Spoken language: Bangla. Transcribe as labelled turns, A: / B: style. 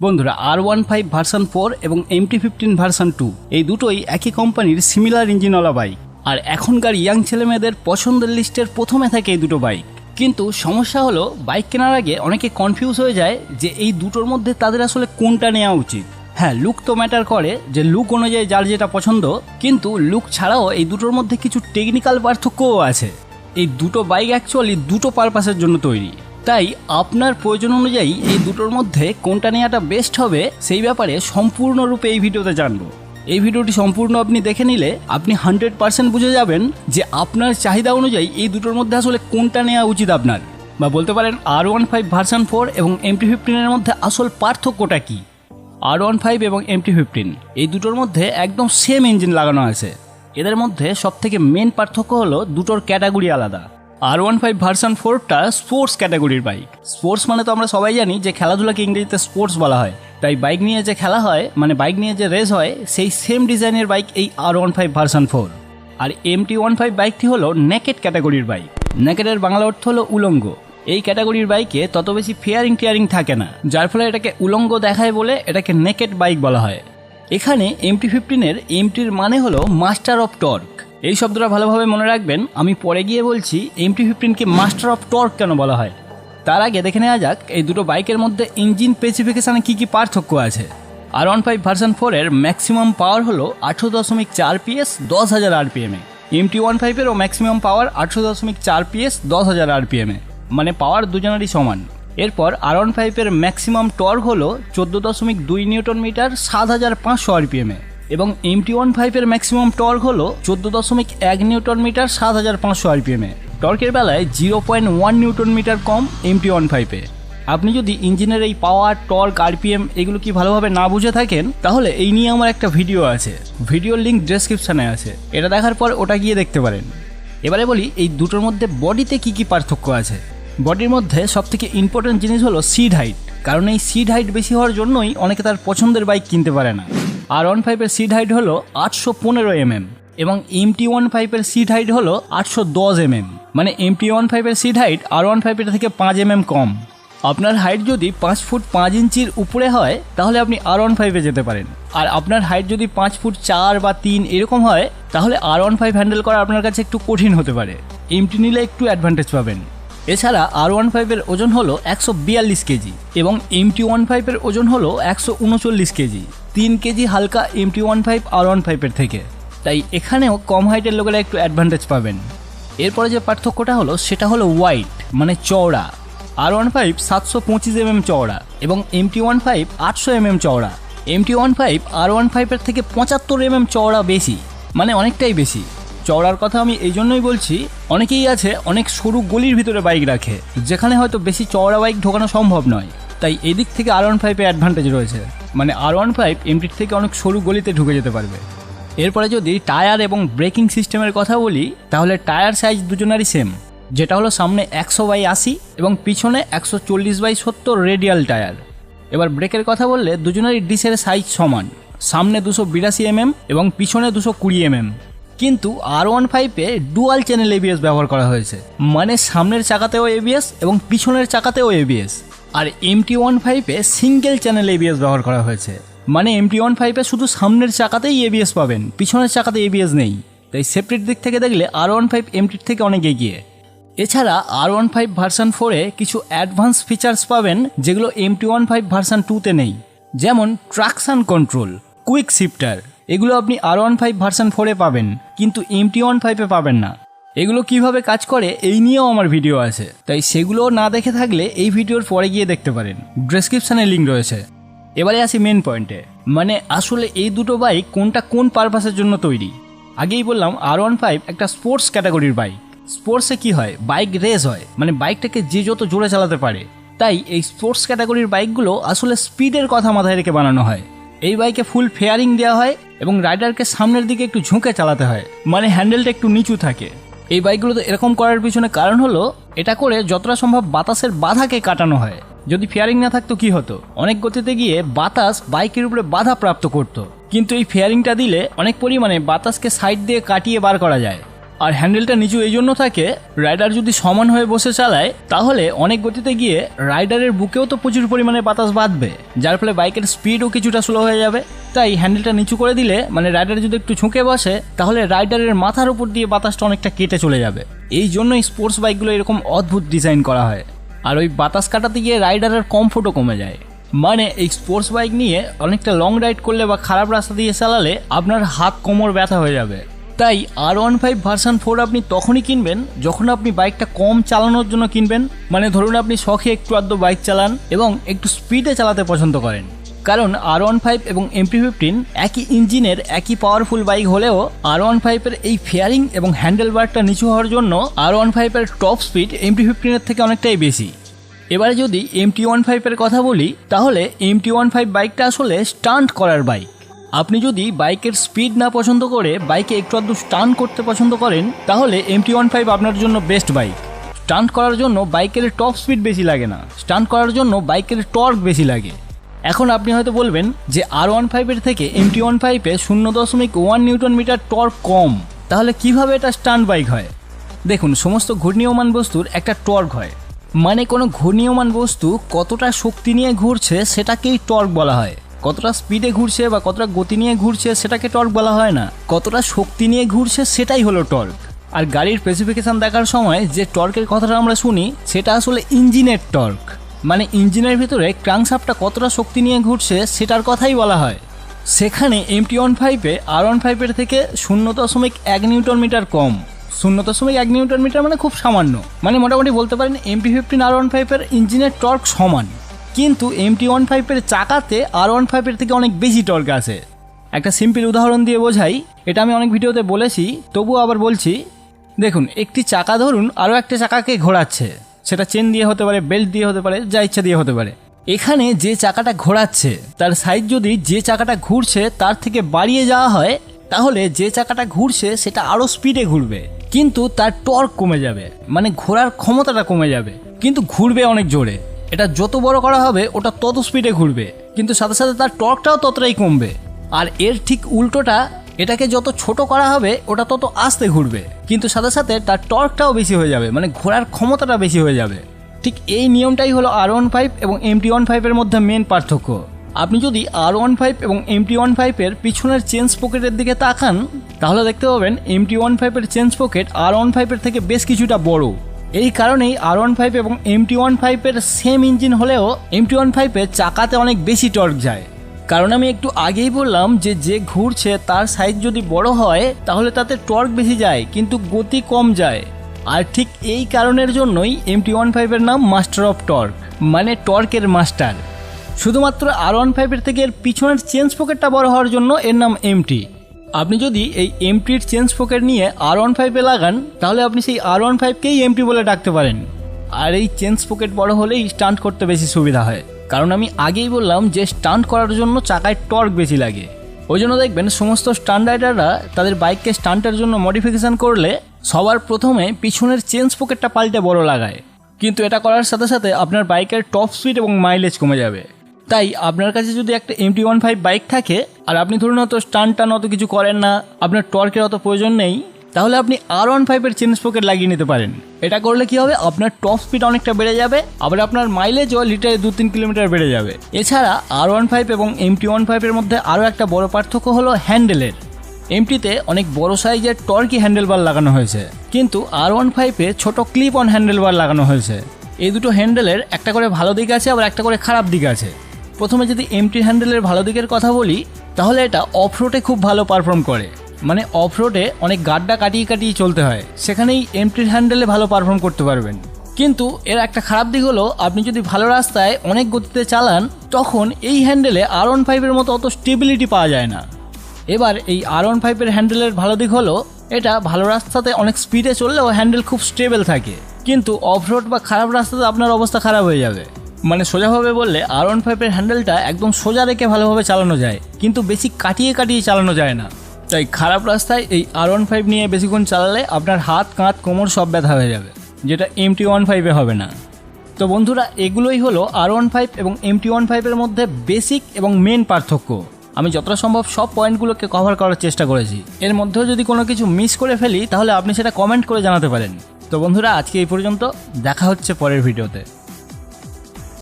A: বন্ধুরা R15 ভার্সন 4 এবং MT15 ভার্সন 2 এই দুটোই একই কোম্পানির সিমিলার ইঞ্জিনওয়ালা বাইক। আর এখনকার ইয়াং ছেলেমেয়েদের পছন্দের লিস্টের প্রথমে থাকে এই দুটো বাইক। কিন্তু সমস্যা হলো বাইক কেনার আগে অনেকে কনফিউজ হয়ে যায় যে এই দুটোর মধ্যে তাদের আসলে কোনটা নেওয়া উচিত। হ্যাঁ, লুক তো ম্যাটার করে, যে লুক অনুযায়ী যার যেটা পছন্দ, কিন্তু লুক ছাড়াও এই দুটোর মধ্যে কিছু টেকনিক্যাল পার্থক্যও আছে। এই দুটো বাইক অ্যাকচুয়ালি দুটো পারপাসের জন্য তৈরি, তাই আপনার প্রয়োজন অনুযায়ী এই দুটোর মধ্যে কোনটা নেওয়াটা বেস্ট হবে সেই ব্যাপারে সম্পূর্ণরূপে এই ভিডিওতে জানবো। এই ভিডিওটি সম্পূর্ণ আপনি দেখে নিলে আপনি 100% বুঝে যাবেন যে আপনার চাহিদা অনুযায়ী এই দুটোর মধ্যে আসলে কোনটা নেওয়া উচিত আপনার, বা বলতে পারেন R15 ভার্সন 4 এবং MT15 এর মধ্যে আসল পার্থক্যটা কি। R15 এবং MT15 এই দুটোর মধ্যে একদম সেম ইঞ্জিন লাগানো আছে। এদের মধ্যে সবথেকে মেন পার্থক্য হলো দুটোর ক্যাটাগরি আলাদা। R15 ভার্সন 4টা স্পোর্টস ক্যাটাগরির বাইক। স্পোর্টস মানে তো আমরা সবাই জানি যে খেলাধুলাকে ইংরেজিতে স্পোর্টস বলা হয়, তাই বাইক নিয়ে যে খেলা হয়, মানে বাইক নিয়ে যে রেস হয়, সেই সেম ডিজাইনের বাইক এই R15 ভার্সন 4। আর MT15 বাইকটি হলো নেকেড ক্যাটাগরির বাইক। নেকেডের বাংলা অর্থ হলো উলঙ্গ। এই ক্যাটাগরির বাইকে তত বেশি টিয়ারিং থাকে না, যার ফলে এটাকে উলঙ্গ দেখায় বলে এটাকে নেকেড বাইক বলা হয়। এখানে MT15-এর MTর মানে হলো মাস্টার অফ টর্ক। এই শব্দটা ভালোভাবে মনে রাখবেন, আমি পরে গিয়ে বলছি MT15কে মাস্টার অফ টর্ক কেন বলা হয়। তার আগে দেখে নেওয়া যাক এই দুটো বাইকের মধ্যে ইঞ্জিন স্পেসিফিকেশনে কী কী পার্থক্য আছে। R15 ভার্সন 4-এর ম্যাক্সিমাম পাওয়ার হলো 18.4 PS 10,000 RPM-এ। MT15-এরও ম্যাক্সিমাম পাওয়ার 18.4 PS 10,000 RPM-এ, মানে পাওয়ার দুজনেরই সমান। এরপর R15-এর ম্যাক্সিমাম টর্ক হলো 14.2 নিউটন মিটার 7,500 RPM-এ, এবং MT15-এর ম্যাক্সিমাম টর্ক হলো 14.1 নিউটন মিটার 7,500 RPM-এ। টর্কের বেলায় 0.1 নিউটন মিটার কম MT15-এ। আপনি যদি ইঞ্জিনের এই পাওয়ার, টর্ক, RPM এগুলো কি ভালোভাবে না বুঝে থাকেন, তাহলে এই নিয়ে আমার একটা ভিডিও আছে, ভিডিওর লিঙ্ক ডেসক্রিপশানে আছে, এটা দেখার পর ওটা গিয়ে দেখতে পারেন। এবারে বলি এই দুটোর মধ্যে বডিতে কি কি পার্থক্য আছে। বডির মধ্যে সবথেকে ইম্পর্টেন্ট জিনিস হলো সিট হাইট, কারণ এই সিট হাইট বেশি হওয়ার জন্যই অনেকে তার পছন্দের বাইক কিনতে পারে না। R15-এর সিট হাইট হলো 815 mm এবং MT15-এর সিট হাইট হলো 810 mm, মানে MT15-এর সিট হাইট R15-এর থেকে 5 mm কম। আপনার হাইট যদি 5 ফুট 5 ইঞ্চির উপরে হয় তাহলে আপনি R15-এ যেতে পারেন, আর আপনার হাইট যদি 5 ফুট 4 বা 3 এরকম হয় তাহলে R15 হ্যান্ডেল করা আপনার কাছে একটু কঠিন হতে পারে। MT নিলে একটু অ্যাডভান্টেজ পাবেন। এছাড়া R15-এর ওজন হলো 142 কেজি এবং MT15-এর ওজন হলো 139 কেজি, 3 কেজি হালকা MT15 R15-এর থেকে, তাই এখানেও কম হাইটের লোকেরা একটু অ্যাডভান্টেজ পাবেন। এরপরে যে পার্থক্যটা হলো সেটা হলো ওয়াইড, মানে চওড়া। R15 725 mm চওড়া এবং MT15 800 mm চওড়া। MT15 R15-এর থেকে 75 mm চওড়া বেশি, মানে অনেকটাই বেশি। চওড়ার কথা আমি এই জন্যই বলছি, অনেকেই আছে অনেক সরু গলির ভিতরে বাইক রাখে, যেখানে হয়তো বেশি চওড়া বাইক ঢোকানো সম্ভব নয়, তাই এদিক থেকে R15-এ অ্যাডভান্টেজ রয়েছে, মানে R15 MT থেকে অনেক সরু গলিতে ঢুকে যেতে পারবে। এরপরে যদি টায়ার এবং ব্রেকিং সিস্টেমের কথা বলি, তাহলে টায়ার সাইজ দুজনেরই সেম, যেটা হলো সামনে 100/80 এবং পিছনে 140/70 রেডিয়াল টায়ার। এবার ব্রেকের কথা বললে দুজনেরই ডিসের সাইজ সমান, সামনে 282 mm এবং পিছনে 220 mm। কিন্তু R15-এ ডুয়াল চ্যানেল ABS ব্যবহার করা হয়েছে, মানে সামনের চাকাতেও ABS এবং পিছনের চাকাতেও ABS। আর MT15-এ সিঙ্গেল চ্যানেল ABS ব্যবহার করা হয়েছে, মানে MT15-এ শুধু সামনের চাকাতেই ABS পাবেন, পিছনের চাকাতে ABS নেই, তাই সেফটির দিক থেকে দেখলে R15 MT থেকে অনেক এগিয়ে। এছাড়া R15 ভার্সন 4-এ কিছু অ্যাডভান্স ফিচার্স পাবেন যেগুলো MT15 ভার্সন 2-তে নেই, যেমন ট্রাকশন কন্ট্রোল, কুইক শিফটার। এগুলো আপনি R15 ভার্সন 4-এ পাবেন, কিন্তু MT15-এ পাবেন না। এগুলো কিভাবে কাজ করে এই নিয়েও আমার ভিডিও আছে, তাই সেগুলো না দেখে থাকলে এই ভিডিওর পরে গিয়ে দেখতে পারেন, ডেসক্রিপশানে লিঙ্ক রয়েছে। এবারে আসি মেন পয়েন্টে, মানে আসলে এই দুটো বাইক কোনটা কোন পারপাসের জন্য তৈরি। আগেই বললাম R15 একটা স্পোর্টস ক্যাটাগরির বাইক। স্পোর্টসে কি হয়, বাইক রেস হয়, মানে বাইকটাকে যে যত জোরে চালাতে পারে, তাই এই স্পোর্টস ক্যাটাগরির বাইকগুলো আসলে স্পিডের কথা মাথায় রেখে বানানো হয়। এই বাইকে ফুল ফেয়ারিং দেওয়া হয় এবং রাইডারকে সামনের দিকে একটু ঝুঁকে চালাতে হয়, মানে হ্যান্ডেলটা একটু নিচু থাকে। এই বাইকগুলোতে এরকম করার পিছনে কারণ হলো এটা করে যতটা সম্ভব বাতাসের বাধাকে কাটানো হয়। যদি ফেয়ারিং না থাকতো কি হতো, অনেক গতিতে গিয়ে বাতাস বাইকের উপরে বাধা প্রাপ্ত করতো, কিন্তু এই ফেয়ারিংটা দিলে অনেক পরিমাণে বাতাসকে সাইড দিয়ে কাটিয়ে বার করা যায়। আর হ্যান্ডেলটা নিচু এই জন্য থাকে, রাইডার যদি সমান হয়ে বসে চালায় তাহলে অনেক গতিতে গিয়ে রাইডারের বুকেও তো প্রচুর পরিমাণে বাতাস বাঁধবে, যার ফলে বাইকের স্পিডও কিছুটা স্লো হয়ে যাবে। তাই হ্যান্ডেলটা নিচু করে দিলে মানে রাইডার যদি একটু ঝুঁকে বসে তাহলে রাইডারের মাথার উপর দিয়ে বাতাসটা অনেকটা কেটে চলে যাবে। এই জন্যই স্পোর্টস বাইকগুলো এরকম অদ্ভুত ডিজাইন করা হয়। আর ওই বাতাস কাটাতে গিয়ে রাইডারের কমফোর্টও কমে যায়। মানে এই স্পোর্টস বাইক নিয়ে অনেকটা লং রাইড করলে বা খারাপ রাস্তা দিয়ে চালালে আপনার হাত কোমর ব্যথা হয়ে যাবে। তাই R15 ভার্সন 4 আপনি তখনই কিনবেন যখন আপনি বাইকটা কম চালানোর জন্য কিনবেন। মানে ধরুন আপনি শখে একটু আধটু বাইক চালান এবং একটু স্পিডে চালাতে পছন্দ করেন। কারণ R15 এবং MT-15 একই ইঞ্জিনের একই পাওয়ারফুল বাইক হলেও R15 এর এই ফেয়ারিং এবং হ্যান্ডেল বারটা নিচু হওয়ার জন্য R15 এর টপ স্পিড MT-15 এর থেকে অনেকটাই বেশি। এবারে যদি MT-15 এর কথা বলি তাহলে MT-15 বাইকটা আসলে স্টান্ট করার বাইক। আপনি যদি বাইকের স্পিড না পছন্দ করে বাইকে একটু আধটু স্টান্ট করতে পছন্দ করেন তাহলে MT-15 আপনার জন্য বেস্ট বাইক। স্টান্ট করার জন্য বাইকের টপ স্পিড বেশি লাগে না, স্টান্ট করার জন্য বাইকের টর্ক বেশি লাগে। এখন আপনি হয়তো বলবেন যে R15 এর থেকে MT-15 এ 0.1 নিউটন মিটার টর্ক কম, তাহলে কিভাবে এটা স্টান্ট বাইক হয়? দেখুন, সমস্ত ঘূর্ণীয়মান বস্তুর একটা টর্ক হয়। মানে কোনো ঘূর্ণীয়মান বস্তু কতটা শক্তি নিয়ে ঘুরছে সেটাকেই টর্ক বলা হয়। কতটা স্পিডে ঘুরছে বা কতটা গতি নিয়ে ঘুরছে সেটাকে টর্ক বলা হয় না, কতটা শক্তি নিয়ে ঘুরছে সেটাই হলো টর্ক। আর গাড়ির স্পেসিফিকেশন দেখার সময় যে টর্কের কথাটা আমরা শুনি সেটা আসলে ইঞ্জিনের টর্ক। মানে ইঞ্জিনের ভিতরে ক্রাঙ্কশাফটটা কতটা শক্তি নিয়ে ঘুরছে সেটার কথাই বলা হয়। সেখানে MT-15 এ R15 এর থেকে 0.1 নিউটন মিটার কম। 0.1 নিউটন মিটার মানে খুব সামান্য। মানে মোটামুটি বলতে পারেন MT-15 R15 এর ইঞ্জিনের টর্ক সমান, কিন্তু MT-15 এর চাকাতে R15 এর থেকে অনেক বেশি টর্ক আছে। একটা সিম্পল উদাহরণ দিয়ে বোঝাই, এটা আমি অনেক ভিডিওতে বলেছি, তবুও আবার বলছি। দেখুন, একটি চাকা ধরুন আরও একটা চাকাকে ঘোরাচ্ছে, সেটা চেন দিয়ে হতে পারে, বেল্ট দিয়ে হতে পারে, যা ইচ্ছা দিয়ে হতে পারে। এখানে যে চাকাটা ঘোরাচ্ছে তার সাইজ যদি যে চাকাটা ঘুরছে তার থেকে বাড়িয়ে যাওয়া হয় তাহলে যে চাকাটা ঘুরছে সেটা আরও স্পিডে ঘুরবে, কিন্তু তার টর্ক কমে যাবে, মানে ঘোরার ক্ষমতাটা কমে যাবে, কিন্তু ঘুরবে অনেক জোরে। এটা যত বড় করা হবে ওটা তত স্পিডে ঘুরবে, কিন্তু সাথে সাথে তার টর্কটাও ততটাই কমবে। আর এর ঠিক উল্টোটা, এটাকে যত ছোট করা হবে ওটা তত আস্তে ঘুরবে, কিন্তু সাথে সাথে তার টর্কটাও বেশি হয়ে যাবে, মানে ঘোরার ক্ষমতাটা বেশি হয়ে যাবে। ঠিক এই নিয়মটাই হলো R15 এবং MT-15 এর মধ্যে মেন পার্থক্য। আপনি যদি R15 এবং MT-15 এর পিছনের চেন পকেটের দিকে তাকান তাহলে দেখতে পাবেন MT-15 এর চেন পকেট R15 এর থেকে বেশ কিছুটা বড়। এই কারণেই R15 এবং MT-15 এর সেম ইঞ্জিন হলেও MT-15 এর চাকাতে অনেক বেশি টর্ক যায়। কারণ আমি একটু আগেই বললাম যে ঘুরছে তার সাইজ যদি বড় হয় তাহলে তাতে টর্ক বেশি যায় কিন্তু গতি কম যায়। আর ঠিক এই কারণের জন্যই MT-15 এর নাম মাস্টার অফ টর্ক, মানে টর্কের মাস্টার। শুধুমাত্র R15 এর থেকে এর পিছনের চেন পকেটটা বড় হওয়ার জন্য এর নাম MT। আপনি যদি এই MT-র চেন পকেট নিয়ে R15 এ লাগান তাহলে আপনি সেই R15কেই MT বলে ডাকতে পারেন। আর এই চেন পকেট বড় হলেই স্টান্ট করতে বেশি সুবিধা হয়, কারণ আমি আগেই বললাম যে স্টান্ট করার জন্য চাকায় টর্ক বেশি লাগে। ওই জন্য দেখবেন সমস্ত স্টান্ট রাইডাররা তাদের বাইককে স্টান্টের জন্য মডিফিকেশন করলে সবার প্রথমে পিছনের চেন পকেটটা পাল্টে বড় লাগায়, কিন্তু এটা করার সাথে সাথে আপনার বাইকের টপ স্পিড এবং মাইলেজ কমে যাবে। তাই আপনার কাছে যদি একটা MT-15 বাইক থাকে আর আপনি ধরুন অত স্টান্ট অত কিছু করেন না, আপনার টর্কের অত প্রয়োজন নেই, তাহলে আপনি R15 এর চেন পকেট লাগিয়ে নিতে পারেন। এটা করলে কি হবে, আপনার টপ স্পিড অনেকটা বেড়ে যাবে, আবার আপনার মাইলেজও লিটারে 2-3 কিলোমিটার বেড়ে যাবে। এছাড়া R15 এবং MT-15 এর মধ্যে আরও একটা বড় পার্থক্য হলো হ্যান্ডেলের। MT-তে অনেক বড় সাইজের টর্কি হ্যান্ডেলবার লাগানো হয়েছে, কিন্তু R15-এ ছোট ক্লিপ অন হ্যান্ডেলবার লাগানো হয়েছে। এই দুটো হ্যান্ডেলের একটা করে ভালো দিক আছে আবার একটা করে খারাপ দিক আছে। প্রথমে যদি MT হ্যান্ডেলের ভালো দিকের কথা বলি তাহলে এটা অফরোডে খুব ভালো পারফর্ম করে। মানে অফরোডে অনেক গাড্ডা কাটিয়ে কাটিয়ে চলতে হয়, সেখানেই MT হ্যান্ডেলে ভালো পারফর্ম করতে পারবেন। কিন্তু এর একটা খারাপ দিক হলো আপনি যদি ভালো রাস্তায় অনেক গতিতে চালান তখন এই হ্যান্ডেলে R15 এর মতো অত স্টেবিলিটি পাওয়া যায় না। এবার এই R15 এর হ্যান্ডেলের ভালো দিক হলো এটা ভালো রাস্তাতে অনেক স্পিডে চললেও হ্যান্ডেল খুব স্টেবল থাকে, কিন্তু অফরোড বা খারাপ রাস্তাতে আপনার অবস্থা খারাপ হয়ে যাবে। মানে সোজাভাবে বললে R15 এর হ্যান্ডেলটা একদম সোজা রেখে ভালোভাবে চালানো যায়, কিন্তু বেশি কাটিয়ে কাটিয়ে চালানো যায় না। তাই খারাপ রাস্তায় এই R15 নিয়ে বেশিক্ষণ চালালে আপনার হাত কাঁধ কোমর সব ব্যথা হয়ে যাবে, যেটা MT-15 হবে না। তো বন্ধুরা, এগুলোই হলো R15 এবং MT-15 এর মধ্যে বেসিক এবং মেন পার্থক্য। আমি যতটা সম্ভব সব পয়েন্টগুলোকে কভার করার চেষ্টা করেছি। এর মধ্যেও যদি কোনো কিছু মিস করে ফেলি তাহলে আপনি সেটা কমেন্ট করে জানাতে পারেন। তো বন্ধুরা, আজকে এই পর্যন্ত, দেখা হচ্ছে পরের ভিডিওতে।